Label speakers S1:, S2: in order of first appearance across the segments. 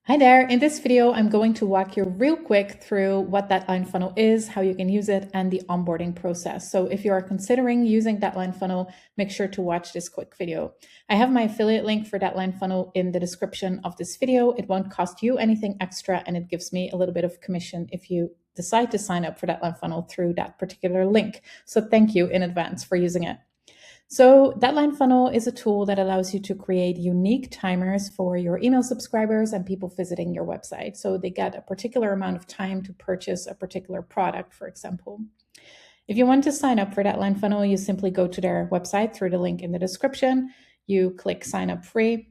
S1: Hi there. In this video, I'm going to walk you real quick through what Deadline Funnel is, how you can use it, and the onboarding process. So if you are considering using Deadline Funnel, make sure to watch this quick video. I have my affiliate link for Deadline Funnel in the description of this video. It won't cost you anything extra, and it gives me a little bit of commission if you decide to sign up for Deadline Funnel through that particular link. So thank you in advance for using it. So Deadline Funnel is a tool that allows you to create unique timers for your email subscribers and people visiting your website. So they get a particular amount of time to purchase a particular product, for example. If you want to sign up for Deadline Funnel, you simply go to their website through the link in the description. You click sign up free,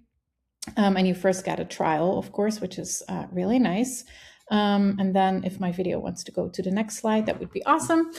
S1: and you first get a trial, of course, which is really nice. And then if my video wants to go to the next slide, that would be awesome.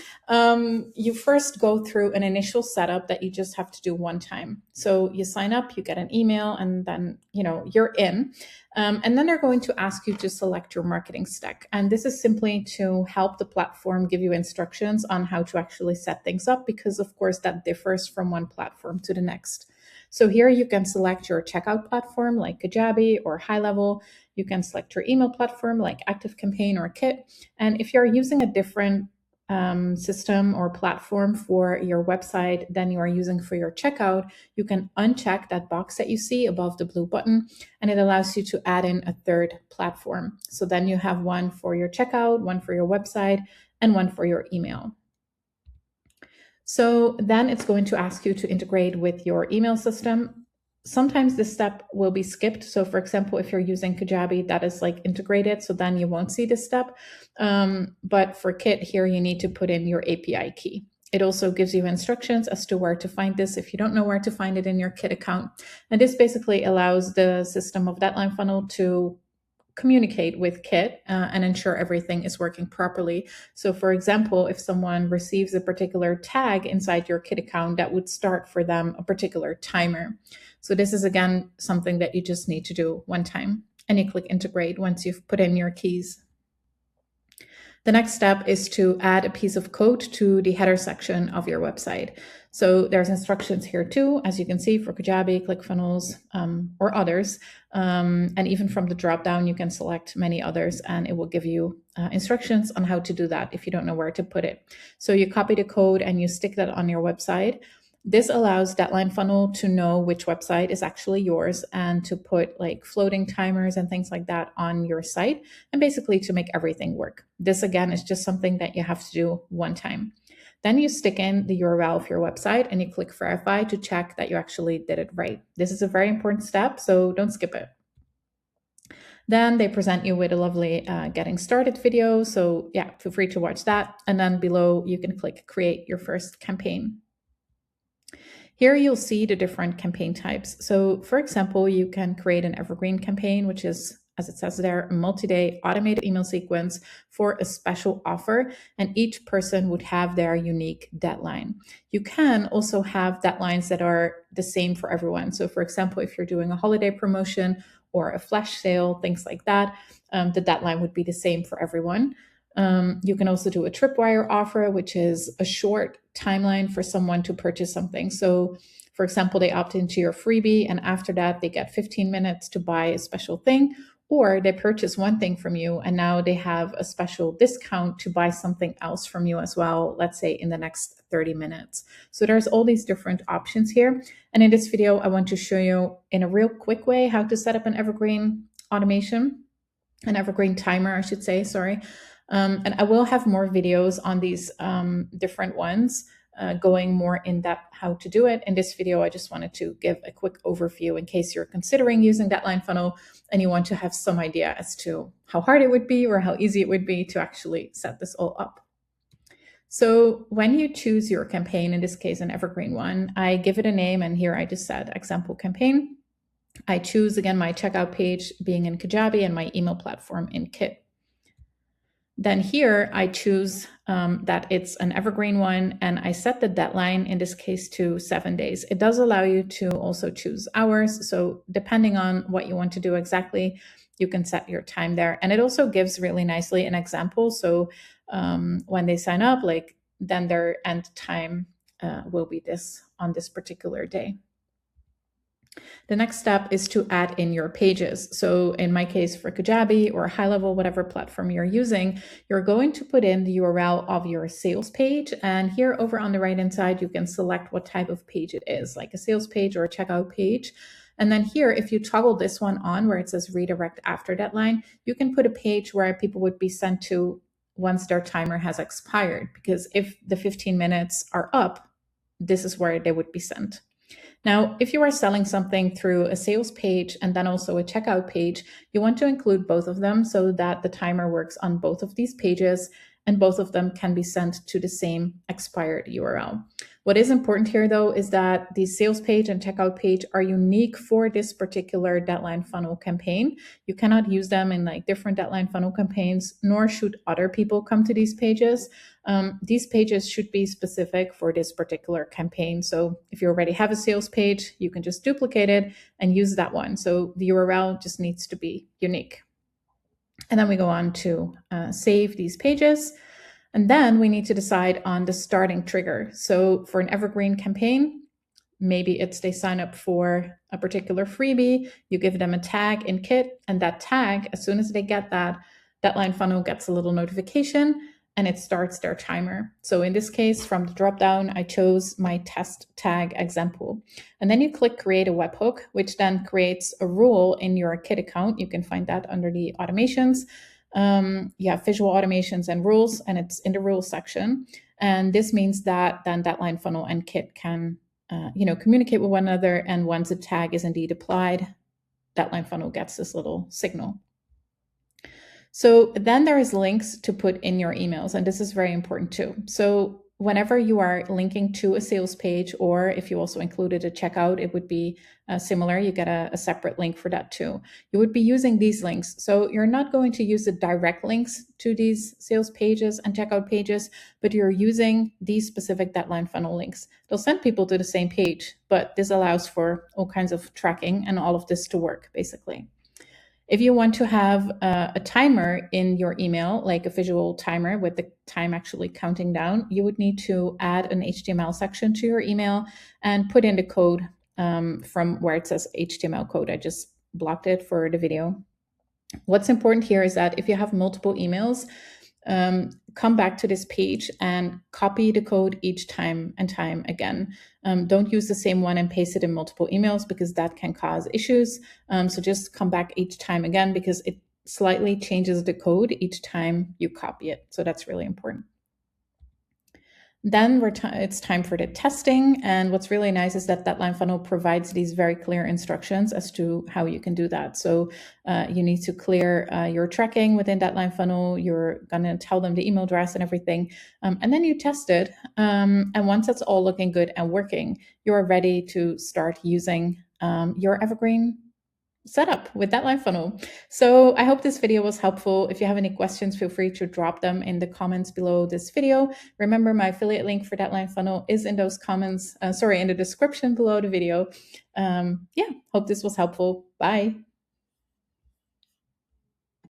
S1: You first go through an initial setup that you just have to do one time. So you sign up, you get an email, and then you're in. And then they're going to ask you to select your marketing stack. And this is simply to help the platform give you instructions on how to actually set things up, because of course that differs from one platform to the next. So here you can select your checkout platform like Kajabi or High Level. You can select your email platform like ActiveCampaign or Kit. And if you're using a different system or platform for your website than you are using for your checkout, you can uncheck that box that you see above the blue button, and it allows you to add in a third platform. So then you have one for your checkout, one for your website, and one for your email. So then it's going to ask you to integrate with your email system. Sometimes this step will be skipped. So for example, if you're using Kajabi, that is like integrated, so then you won't see this step. But for Kit here, you need to put in your API key. It also gives you instructions as to where to find this if you don't know where to find it in your Kit account. And this basically allows the system of Deadline Funnel to communicate with Kit and ensure everything is working properly. So for example, if someone receives a particular tag inside your Kit account, that would start for them a particular timer. So this is again something that you just need to do one time, and you click integrate once you've put in your keys. The next step is to add a piece of code to the header section of your website. So there's instructions here too, as you can see, for Kajabi, ClickFunnels, or others. And even from the dropdown, you can select many others, and it will give you instructions on how to do that if you don't know where to put it. So you copy the code and you stick that on your website. This allows Deadline Funnel to know which website is actually yours and to put like floating timers and things like that on your site, and basically to make everything work. This again is just something that you have to do one time. Then you stick in the URL of your website and you click verify to check that you actually did it right. This is a very important step, so don't skip it. Then they present you with a lovely getting started video. So yeah, feel free to watch that. And then below you can click create your first campaign. Here you'll see the different campaign types. So for example, you can create an evergreen campaign, which is, as it says there, a multi-day automated email sequence for a special offer, and each person would have their unique deadline. You can also have deadlines that are the same for everyone. So for example, if you're doing a holiday promotion or a flash sale, things like that, the deadline would be the same for everyone. You can also do a tripwire offer, which is a short timeline for someone to purchase something. So for example, they opt into your freebie, and after that they get 15 minutes to buy a special thing, or they purchase one thing from you and now they have a special discount to buy something else from you as well, let's say in the next 30 minutes. So there's all these different options here. And in this video, I want to show you in a real quick way how to set up an evergreen automation, an evergreen timer, I should say, sorry. And I will have more videos on these different ones, going more in depth how to do it. In this video, I just wanted to give a quick overview in case you're considering using Deadline Funnel and you want to have some idea as to how hard it would be or how easy it would be to actually set this all up. So when you choose your campaign, in this case, an evergreen one, I give it a name, and here I just said example campaign. I choose again my checkout page being in Kajabi and my email platform in Kit. Then here I choose that it's an evergreen one, and I set the deadline, in this case, to 7 days. It does allow you to also choose hours. So depending on what you want to do exactly, you can set your time there. And it also gives really nicely an example. So when they sign up, like then their end time will be this on this particular day. The next step is to add in your pages. So in my case, for Kajabi or High Level, whatever platform you're using, you're going to put in the URL of your sales page. And here over on the right-hand side, you can select what type of page it is, like a sales page or a checkout page. And then here, if you toggle this one on where it says redirect after deadline, you can put a page where people would be sent to once their timer has expired. Because if the 15 minutes are up, this is where they would be sent. Now, if you are selling something through a sales page and then also a checkout page, you want to include both of them so that the timer works on both of these pages and both of them can be sent to the same expired URL. What is important here, though, is that the sales page and checkout page are unique for this particular deadline funnel campaign. You cannot use them in like different deadline funnel campaigns, nor should other people come to these pages. These pages should be specific for this particular campaign. So if you already have a sales page, you can just duplicate it and use that one. So the URL just needs to be unique. And then we go on to save these pages. And then we need to decide on the starting trigger. So for an evergreen campaign, maybe it's they sign up for a particular freebie, you give them a tag in Kit, and that tag, as soon as they get that, deadline funnel gets a little notification and it starts their timer. So in this case, from the dropdown, I chose my test tag example. And then you click create a webhook, which then creates a rule in your Kit account. You can find that under the automations. You have visual automations and rules, and it's in the rules section. And this means that then deadline funnel and Kit can communicate with one another. And once a tag is indeed applied, deadline funnel gets this little signal. So then there is links to put in your emails, and this is very important too. So whenever you are linking to a sales page, or if you also included a checkout, it would be similar. You get a separate link for that too. You would be using these links. So you're not going to use the direct links to these sales pages and checkout pages, but you're using these specific deadline funnel links. They'll send people to the same page, but this allows for all kinds of tracking and all of this to work, basically. If you want to have a timer in your email, like a visual timer with the time actually counting down, you would need to add an HTML section to your email and put in the code from where it says HTML code. I just blocked it for the video. What's important here is that if you have multiple emails, come back to this page and copy the code each time and time again. Don't use the same one and paste it in multiple emails because that can cause issues. So just come back each time again because it slightly changes the code each time you copy it. So that's really important. Then it's time for the testing. And what's really nice is that Deadline Funnel provides these very clear instructions as to how you can do that. So you need to clear your tracking within Deadline Funnel. You're going to tell them the email address and everything. And then you test it. And once that's all looking good and working, you're ready to start using your Evergreen setup with Deadline Funnel. So I hope this video was helpful. If you have any questions, feel free to drop them in the comments below this video. Remember, my affiliate link for Deadline Funnel is in those comments, in the description below the video. Hope this was helpful. Bye.